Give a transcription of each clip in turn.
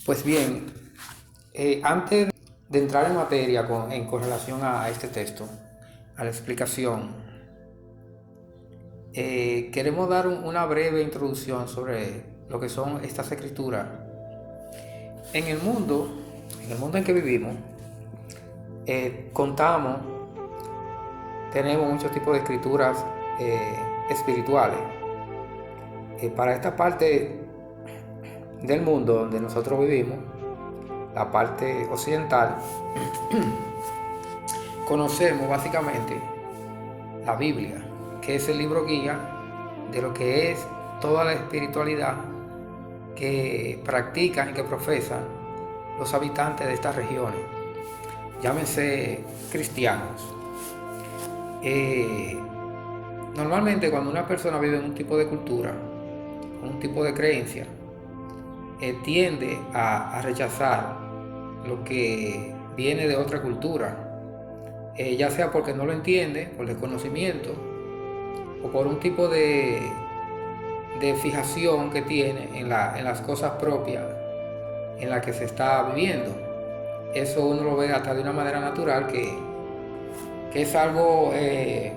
Pues bien, antes de entrar en materia con relación a este texto, a la explicación, queremos dar una breve introducción sobre lo que son estas escrituras. En el mundo, en el mundo en que vivimos, contamos, tenemos muchos tipos de escrituras espirituales. Para esta parte del mundo donde nosotros vivimos, la parte occidental, conocemos básicamente la Biblia, que es el libro guía de lo que es toda la espiritualidad que practican y que profesan los habitantes de estas regiones, llámense cristianos. Normalmente cuando una persona vive en un tipo de cultura, un tipo de creencia, tiende a rechazar lo que viene de otra cultura, ya sea porque no lo entiende, por desconocimiento, o por un tipo de fijación que tiene en las cosas propias en las que se está viviendo. Eso uno lo ve hasta de una manera natural que es algo, es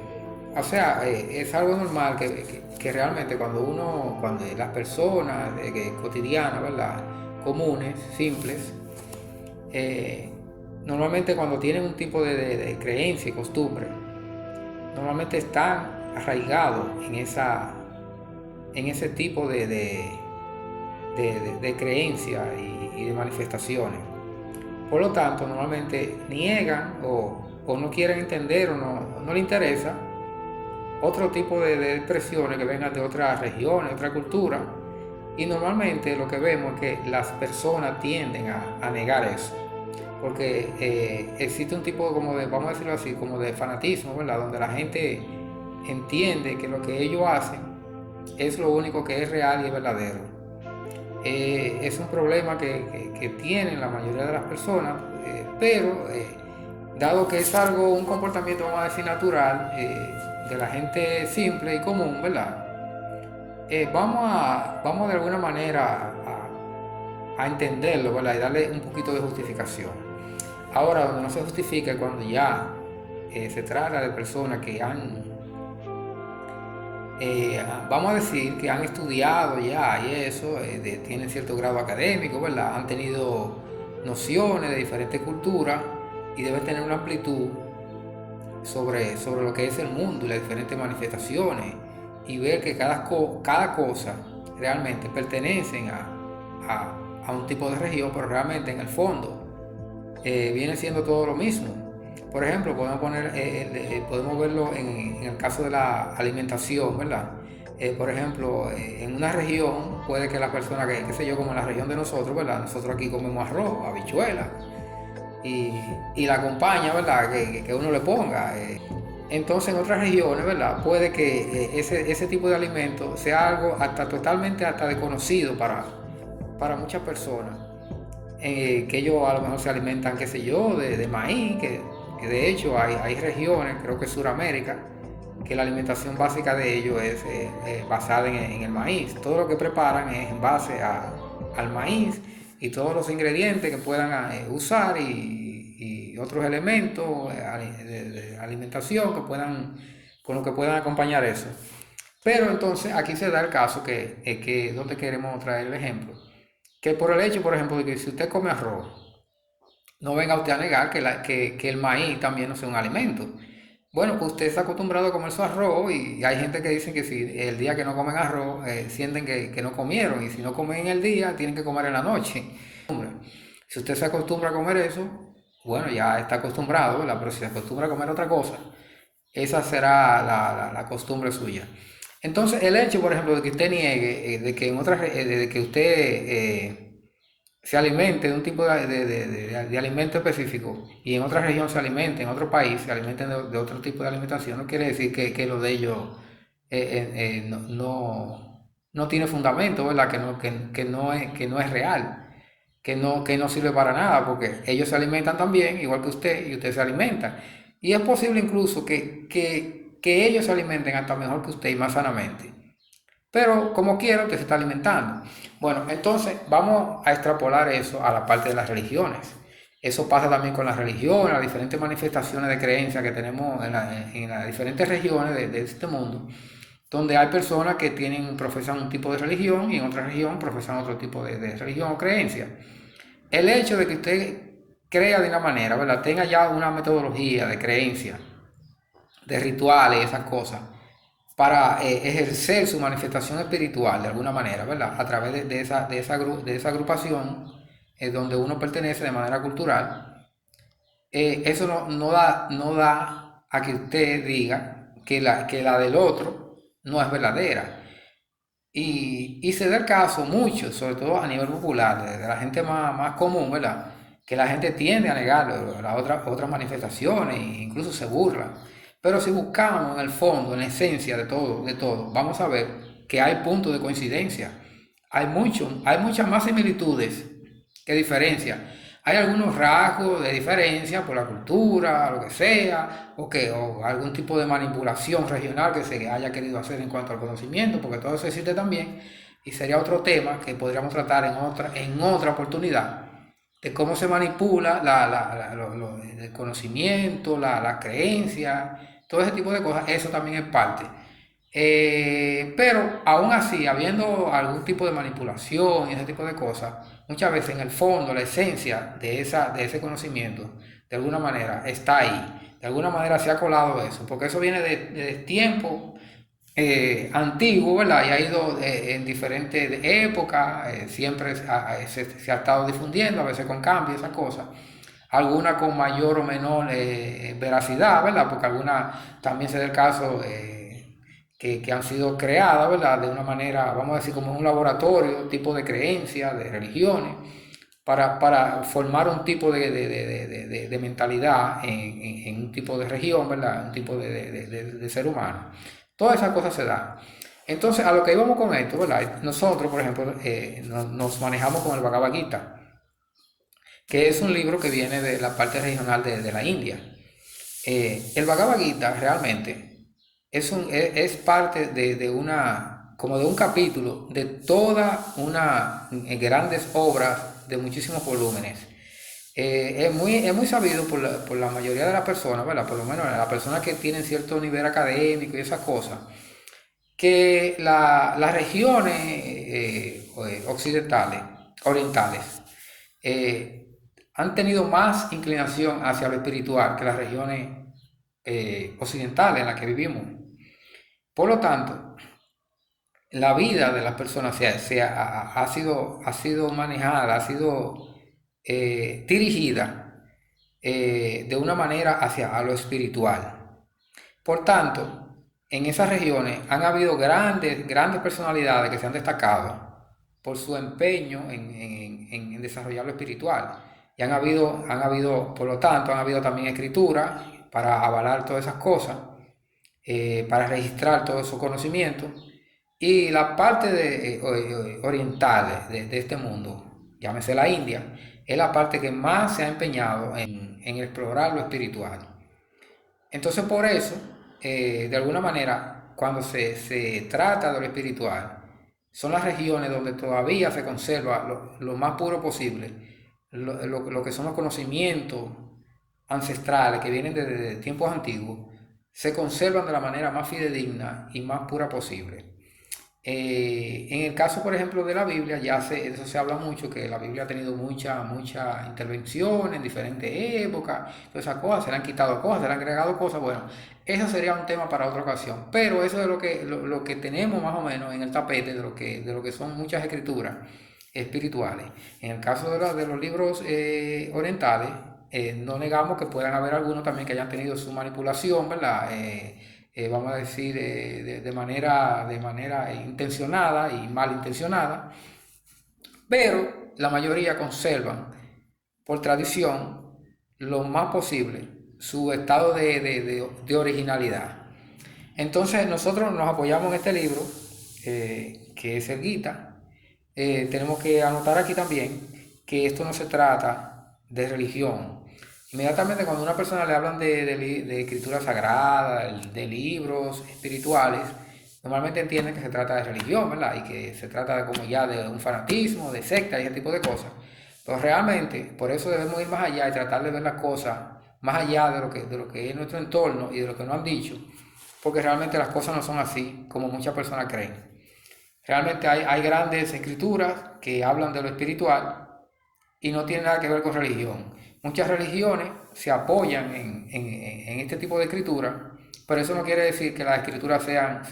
algo normal que realmente cuando las personas cotidianas, ¿verdad? Comunes, simples, normalmente cuando tienen un tipo de creencia y costumbre, normalmente están arraigados en ese tipo de creencias y de manifestaciones. Por lo tanto, normalmente niegan o no quieren entender o no les interesa otro tipo de expresiones que vengan de otras regiones, otra cultura. Y normalmente lo que vemos es que las personas tienden a negar eso. Porque existe un tipo como de, vamos a decirlo así, como de fanatismo, ¿verdad? Donde la gente entiende que lo que ellos hacen es lo único que es real y es verdadero. Es un problema que tienen la mayoría de las personas, pero dado que es un comportamiento, vamos a decir, natural, de la gente simple y común, ¿verdad? Vamos de alguna manera a entenderlo, ¿verdad? Y darle un poquito de justificación. Ahora, donde no se justifica es cuando ya se trata de personas que vamos a decir que han estudiado ya y eso, tienen cierto grado académico, ¿verdad? Han tenido nociones de diferentes culturas y deben tener una amplitud sobre lo que es el mundo y las diferentes manifestaciones y ver que cada cosa realmente pertenecen a un tipo de región, pero realmente en el fondo viene siendo todo lo mismo. Por ejemplo, podemos verlo en el caso de la alimentación, ¿verdad? Por ejemplo, en una región puede que la persona, qué sé yo, como en la región de nosotros, ¿verdad? Nosotros aquí comemos arroz, habichuela y la acompaña, ¿verdad? Que uno le ponga. Entonces en otras regiones, ¿verdad? Puede que ese tipo de alimento sea algo hasta totalmente hasta desconocido para muchas personas. Que ellos a lo mejor se alimentan, qué sé yo, de maíz, que de hecho hay regiones, creo que Sudamérica, que la alimentación básica de ellos es basada en el maíz. Todo lo que preparan es en base al maíz y todos los ingredientes que puedan usar y otros elementos de alimentación con lo que puedan acompañar eso. Pero entonces aquí se da el caso que donde queremos traer el ejemplo. Que por el hecho, por ejemplo, de que si usted come arroz, no venga usted a negar que el maíz también no sea un alimento. Bueno, pues usted está acostumbrado a comer su arroz y hay gente que dice que si el día que no comen arroz, sienten que no comieron y si no comen en el día, tienen que comer en la noche. Si usted se acostumbra a comer eso, bueno, ya está acostumbrado, ¿verdad? Pero si se acostumbra a comer otra cosa, esa será la costumbre suya. Entonces, el hecho, por ejemplo, de que usted niegue, de que usted se alimente de un tipo de alimento específico y en otra región se alimente, en otro país se alimenten de otro tipo de alimentación, no quiere decir que lo de ellos no tiene fundamento, ¿verdad? Que no es real, que no sirve para nada, porque ellos se alimentan también, igual que usted, y usted se alimenta. Y es posible incluso que ellos se alimenten hasta mejor que usted y más sanamente. Pero como quiera, usted se está alimentando. Bueno, entonces vamos a extrapolar eso a la parte de las religiones. Eso pasa también con las religiones, las diferentes manifestaciones de creencia que tenemos en las diferentes regiones de este mundo, donde hay personas que profesan un tipo de religión y en otra región profesan otro tipo de religión o creencia. El hecho de que usted crea de una manera, ¿verdad? Tenga ya una metodología de creencia, de rituales y esas cosas, para ejercer su manifestación espiritual de alguna manera, ¿verdad? A través de esa agrupación donde uno pertenece de manera cultural, eso no da a que usted diga que la del otro no es verdadera. Y se da el caso mucho, sobre todo a nivel popular, de la gente más común, ¿verdad? Que la gente tiende a negar las otras manifestaciones e incluso se burla. Pero si buscamos en el fondo, en la esencia de todo, vamos a ver que hay puntos de coincidencia. Hay muchas más similitudes que diferencias. Hay algunos rasgos de diferencia por la cultura, lo que sea, o algún tipo de manipulación regional que se haya querido hacer en cuanto al conocimiento, porque todo eso existe también, y sería otro tema que podríamos tratar en otra oportunidad, de cómo se manipula el conocimiento, la creencia, todo ese tipo de cosas, eso también es parte. Pero aún así, habiendo algún tipo de manipulación y ese tipo de cosas, muchas veces en el fondo, la esencia de ese conocimiento, de alguna manera, está ahí. De alguna manera se ha colado eso, porque eso viene de tiempo antiguo, ¿verdad? Y ha ido en diferentes épocas, siempre se ha estado difundiendo, a veces con cambios, esas cosas. Algunas con mayor o menor veracidad, ¿verdad? Porque algunas también se da el caso que han sido creadas, ¿verdad? De una manera, vamos a decir, como un laboratorio, tipo de creencias, de religiones, para formar un tipo de mentalidad en un tipo de región, ¿verdad? Un tipo de ser humano. Todas esas cosas se dan. Entonces, a lo que íbamos con esto, ¿verdad? Nosotros, por ejemplo, nos manejamos con el Bhagavad Gita, que es un libro que viene de la parte regional de la India. El Bhagavad Gita realmente es parte como de un capítulo de toda una grandes obras de muchísimos volúmenes. Es muy sabido por la mayoría de las personas, ¿verdad? Por lo menos las personas que tienen cierto nivel académico y esas cosas, que las regiones occidentales, orientales, han tenido más inclinación hacia lo espiritual que las regiones occidentales en las que vivimos. Por lo tanto, la vida de las personas ha sido manejada, ha sido dirigida de una manera hacia a lo espiritual. Por tanto, en esas regiones han habido grandes personalidades que se han destacado por su empeño en desarrollar lo espiritual. Y por lo tanto, han habido también escrituras para avalar todas esas cosas, para registrar todos esos conocimientos. Y la parte oriental de este mundo, llámese la India, es la parte que más se ha empeñado en explorar lo espiritual. Entonces por eso, de alguna manera, cuando se trata de lo espiritual, son las regiones donde todavía se conserva lo más puro posible, lo que son los conocimientos ancestrales que vienen desde tiempos antiguos, se conservan de la manera más fidedigna y más pura posible. En el caso, por ejemplo, de la Biblia, eso se habla mucho, que la Biblia ha tenido mucha intervención en diferentes épocas, todas esas cosas, se le han quitado cosas, se le han agregado cosas, bueno, eso sería un tema para otra ocasión, pero eso es lo que tenemos más o menos en el tapete de lo que son muchas escrituras espirituales. En el caso de los libros orientales, no negamos que puedan haber algunos también que hayan tenido su manipulación, ¿verdad? Vamos a decir, de manera intencionada y malintencionada, pero la mayoría conservan por tradición lo más posible su estado de originalidad. Entonces nosotros nos apoyamos en este libro, que es el Gita. Tenemos que anotar aquí también que esto no se trata de religión. Inmediatamente cuando a una persona le hablan de escritura sagrada, de libros espirituales, normalmente entienden que se trata de religión, ¿verdad? Y que se trata de como ya de un fanatismo, de secta y ese tipo de cosas. Pero realmente, por eso debemos ir más allá y tratar de ver las cosas más allá de lo que es nuestro entorno y de lo que nos han dicho, porque realmente las cosas no son así como muchas personas creen. Realmente hay grandes escrituras que hablan de lo espiritual y no tienen nada que ver con religión. Muchas religiones se apoyan en este tipo de escrituras, pero eso no quiere decir que las escrituras sean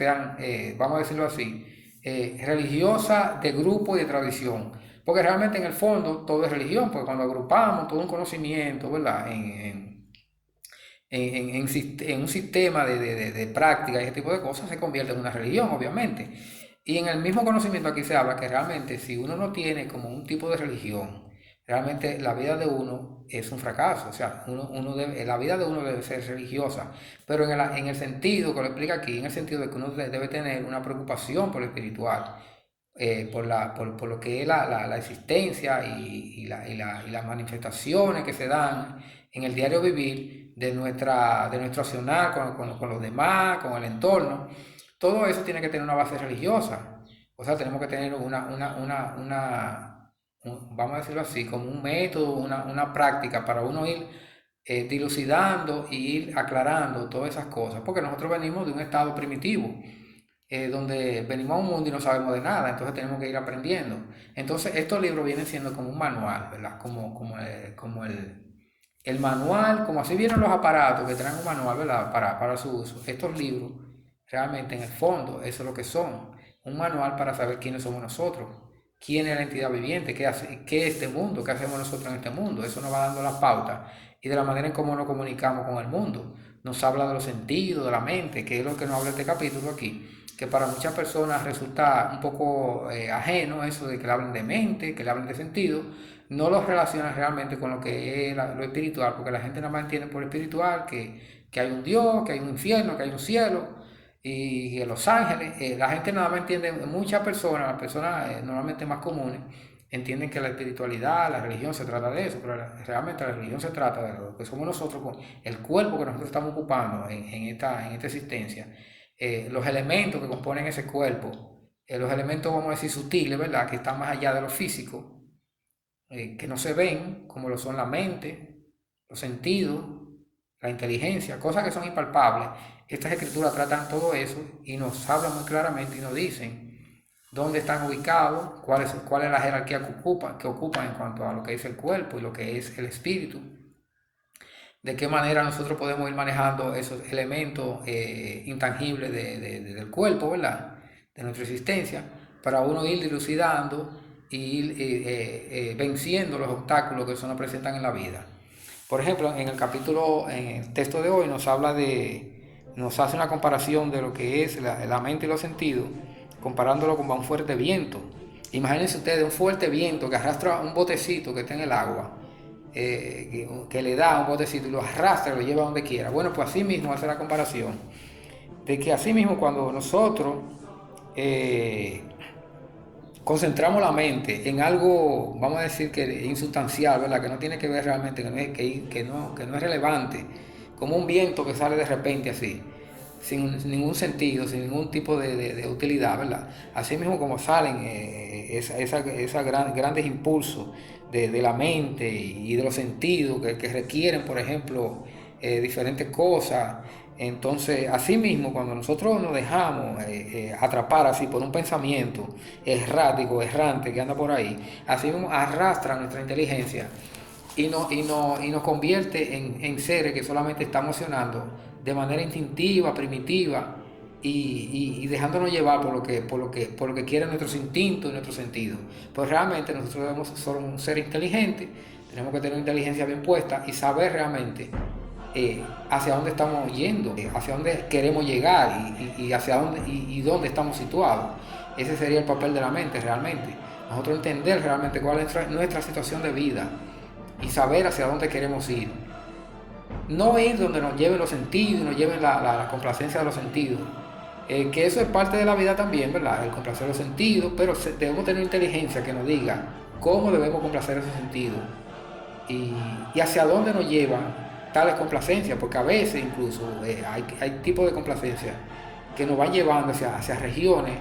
vamos a decirlo así, religiosas de grupo y de tradición. Porque realmente en el fondo todo es religión, porque cuando agrupamos todo un conocimiento, ¿verdad? En un sistema de práctica y ese tipo de cosas, se convierte en una religión, obviamente. Y en el mismo conocimiento aquí se habla que realmente si uno no tiene como un tipo de religión, realmente la vida de uno es un fracaso. O sea, la vida de uno debe ser religiosa, pero en el sentido que lo explica aquí, en el sentido de que uno debe tener una preocupación por lo espiritual, por lo que es la existencia y las manifestaciones que se dan en el diario vivir de nuestro accionar con los demás, con el entorno. Todo eso tiene que tener una base religiosa. O sea, tenemos que tener vamos a decirlo así, como un método, una práctica para uno ir dilucidando y ir aclarando todas esas cosas, porque nosotros venimos de un estado primitivo, donde venimos a un mundo y no sabemos de nada, entonces tenemos que ir aprendiendo. Entonces estos libros vienen siendo como un manual, ¿verdad? Como el manual, como así vienen los aparatos que traen un manual, ¿verdad? Para su uso. Estos libros, realmente en el fondo, eso es lo que son, un manual para saber quiénes somos nosotros, quién es la entidad viviente, qué es este mundo, qué hacemos nosotros en este mundo. Eso nos va dando la pauta y de la manera en cómo nos comunicamos con el mundo. Nos habla de los sentidos, de la mente, que es lo que nos habla este capítulo aquí, que para muchas personas resulta un poco ajeno eso de que le hablen de mente, que le hablen de sentido, no lo relacionan realmente con lo que es lo espiritual, porque la gente nada más entiende por espiritual que hay un Dios, que hay un infierno, que hay un cielo y que los ángeles. La gente nada más entiende, muchas personas, las personas normalmente más comunes, entienden que la espiritualidad, la religión se trata de eso, pero realmente la religión se trata de lo que somos nosotros, con el cuerpo que nosotros estamos ocupando en esta existencia, los elementos que componen ese cuerpo, los elementos, vamos a decir, sutiles, ¿verdad? Que están más allá de lo físico, que no se ven, como lo son la mente, los sentidos, la inteligencia, cosas que son impalpables. Estas escrituras tratan todo eso y nos hablan muy claramente y nos dicen dónde están ubicados, cuál es la jerarquía que ocupan en cuanto a lo que es el cuerpo y lo que es el espíritu, de qué manera nosotros podemos ir manejando esos elementos intangibles del cuerpo, ¿verdad? De nuestra existencia, para uno ir dilucidando y ir venciendo los obstáculos que eso nos presentan en la vida. Por ejemplo, en el texto de hoy nos hace una comparación de lo que es la mente y los sentidos, comparándolo con un fuerte viento. Imagínense ustedes un fuerte viento que arrastra un botecito que está en el agua, que le da un botecito y lo arrastra y lo lleva donde quiera. Bueno, pues así mismo hace la comparación de que así mismo cuando nosotros eh, concentramos la mente en algo, vamos a decir que insustancial, ¿verdad? Que no tiene que ver realmente, que no es relevante, como un viento que sale de repente así, sin ningún sentido, sin ningún tipo de utilidad, ¿verdad? Así mismo como salen esos grandes impulsos de la mente y de los sentidos que requieren, por ejemplo, diferentes cosas. Entonces, así mismo, cuando nosotros nos dejamos atrapar así por un pensamiento errático, errante que anda por ahí, así mismo arrastra nuestra inteligencia y nos convierte en seres que solamente estamos accionando de manera instintiva, primitiva y dejándonos llevar por lo que quieren nuestros instintos y nuestros sentidos. Pues realmente nosotros debemos ser un ser inteligente, tenemos que tener una inteligencia bien puesta y saber realmente hacia dónde estamos yendo, hacia dónde queremos llegar y hacia dónde y dónde estamos situados. Ese sería el papel de la mente realmente. Nosotros entender realmente cuál es nuestra situación de vida y saber hacia dónde queremos ir. No ir donde nos lleven los sentidos, nos lleven la complacencia de los sentidos. Que eso es parte de la vida también, ¿verdad? El complacer los sentidos, pero debemos tener inteligencia que nos diga cómo debemos complacer esos sentidos y hacia dónde nos llevan tales complacencias, porque a veces incluso hay tipos de complacencia que nos van llevando hacia regiones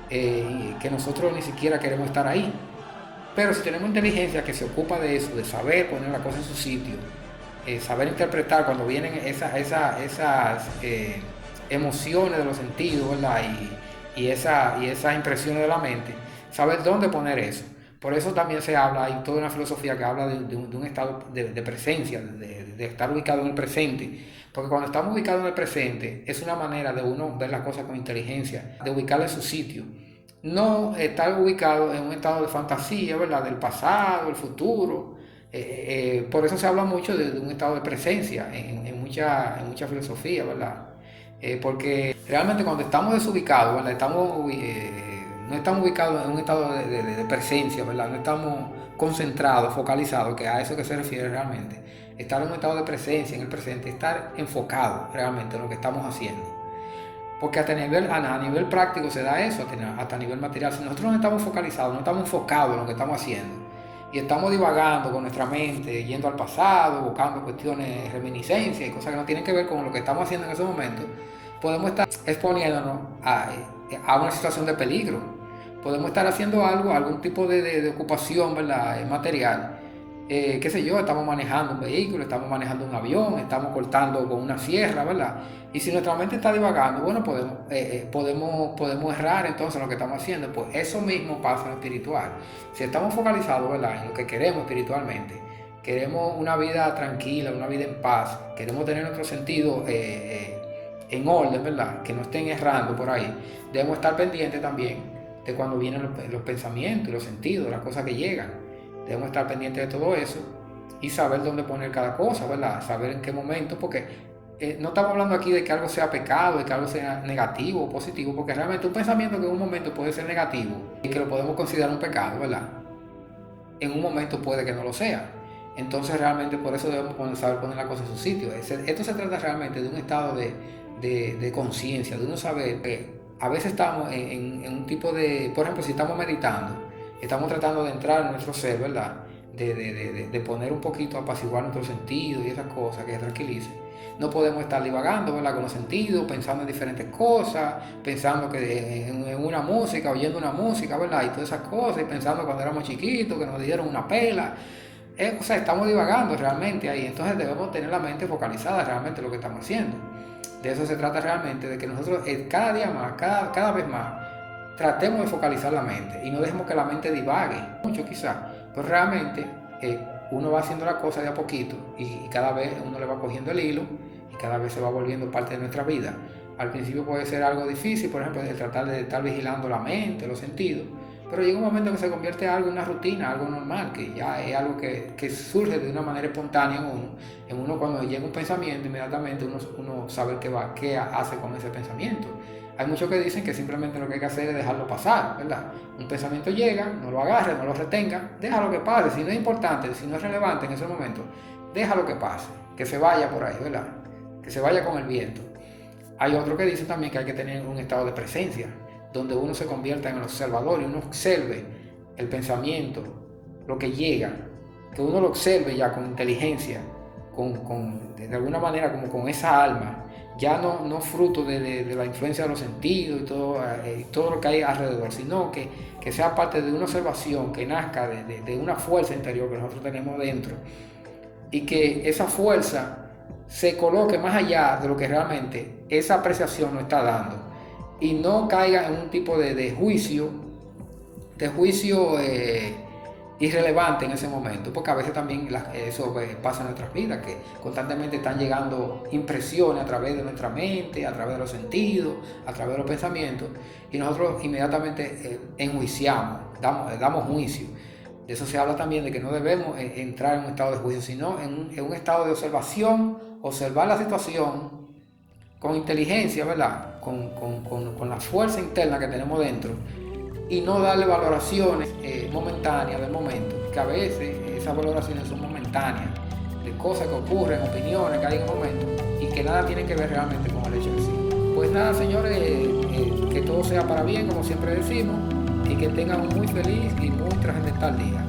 que nosotros ni siquiera queremos estar ahí. Pero si tenemos inteligencia que se ocupa de eso, de saber poner la cosa en su sitio, saber interpretar cuando vienen esas emociones de los sentidos, ¿verdad? Y esas impresiones de la mente, saber dónde poner eso. Por eso también se habla, hay toda una filosofía que habla de un estado de presencia, de estar ubicado en el presente. Porque cuando estamos ubicados en el presente, es una manera de uno ver las cosas con inteligencia, de ubicarla en su sitio. No estar ubicado en un estado de fantasía, ¿verdad? Del pasado, el futuro. Por eso se habla mucho de un estado de presencia en mucha filosofía, ¿verdad? Porque realmente cuando estamos desubicados, ¿verdad? No estamos ubicados en un estado de presencia, ¿verdad? No estamos concentrados, focalizados, que a eso que se refiere realmente. Estar en un estado de presencia en el presente, estar enfocado realmente en lo que estamos haciendo. Porque a nivel práctico se da eso, hasta a nivel material. Si nosotros no estamos focalizados, no estamos enfocados en lo que estamos haciendo, y estamos divagando con nuestra mente, yendo al pasado, buscando cuestiones, reminiscencias y cosas que no tienen que ver con lo que estamos haciendo en ese momento, podemos estar exponiéndonos a una situación de peligro. Podemos estar haciendo algún tipo de ocupación, ¿verdad? Material. Qué sé yo, estamos manejando un vehículo, estamos manejando un avión, estamos cortando con una sierra, ¿verdad? Y si nuestra mente está divagando, bueno, podemos errar entonces en lo que estamos haciendo. Pues eso mismo pasa en lo espiritual. Si estamos focalizados, ¿verdad?, en lo que queremos espiritualmente, queremos una vida tranquila, una vida en paz, queremos tener nuestro sentido en orden, ¿verdad?, que no estén errando por ahí, debemos estar pendientes también de cuando vienen los pensamientos, los sentidos, las cosas que llegan. Debemos estar pendientes de todo eso y saber dónde poner cada cosa, ¿verdad? Saber en qué momento, porque no estamos hablando aquí de que algo sea pecado, de que algo sea negativo o positivo, porque realmente un pensamiento que en un momento puede ser negativo y que lo podemos considerar un pecado, ¿verdad? En un momento puede que no lo sea. Entonces realmente por eso debemos saber poner la cosa en su sitio. Esto se trata realmente de un estado de conciencia, de uno saber que a veces estamos en un tipo de, por ejemplo, si estamos meditando, estamos tratando de entrar en nuestro ser, ¿verdad? De poner un poquito, apaciguar nuestros sentidos y esas cosas que tranquilicen. No podemos estar divagando, ¿verdad?, con los sentidos, pensando en diferentes cosas, pensando que en una música, oyendo una música, ¿verdad?, y todas esas cosas, y pensando cuando éramos chiquitos, que nos dieron una pela. O sea, estamos divagando realmente ahí. Entonces debemos tener la mente focalizada realmente en lo que estamos haciendo. De eso se trata realmente, de que nosotros cada día más, cada vez más, tratemos de focalizar la mente y no dejemos que la mente divague mucho quizás, pero realmente uno va haciendo la cosa de a poquito y cada vez uno le va cogiendo el hilo y cada vez se va volviendo parte de nuestra vida. Al principio puede ser algo difícil, por ejemplo, de tratar de estar vigilando la mente, los sentidos, pero llega un momento que se convierte en algo, una rutina, algo normal, que ya es algo que surge de una manera espontánea en uno cuando llega un pensamiento, inmediatamente uno sabe qué hace con ese pensamiento. Hay muchos que dicen que simplemente lo que hay que hacer es dejarlo pasar, ¿verdad? Un pensamiento llega, no lo agarre, no lo retenga, déjalo que pase. Si no es importante, si no es relevante en ese momento, déjalo que pase, que se vaya por ahí, ¿verdad? Que se vaya con el viento. Hay otros que dicen también que hay que tener un estado de presencia, donde uno se convierta en el observador y uno observe el pensamiento, lo que llega, que uno lo observe ya con inteligencia, de alguna manera como con esa alma, ya no fruto de la influencia de los sentidos y todo lo que hay alrededor, sino que sea parte de una observación que nazca de una fuerza interior que nosotros tenemos dentro, y que esa fuerza se coloque más allá de lo que realmente esa apreciación nos está dando, y no caiga en un tipo de juicio irrelevante en ese momento, porque a veces también eso pasa en nuestras vidas, que constantemente están llegando impresiones a través de nuestra mente, a través de los sentidos, a través de los pensamientos, y nosotros inmediatamente enjuiciamos, damos juicio. De eso se habla también, de que no debemos entrar en un estado de juicio, sino en un estado de observación, observar la situación con inteligencia, ¿verdad?, con la fuerza interna que tenemos dentro, y no darle valoraciones momentáneas del momento, que a veces esas valoraciones son momentáneas, de cosas que ocurren, opiniones que hay en el momento, y que nada tienen que ver realmente con el hecho en sí. Pues nada, señores, que todo sea para bien, como siempre decimos, y que tengan un muy feliz y muy trascendental día.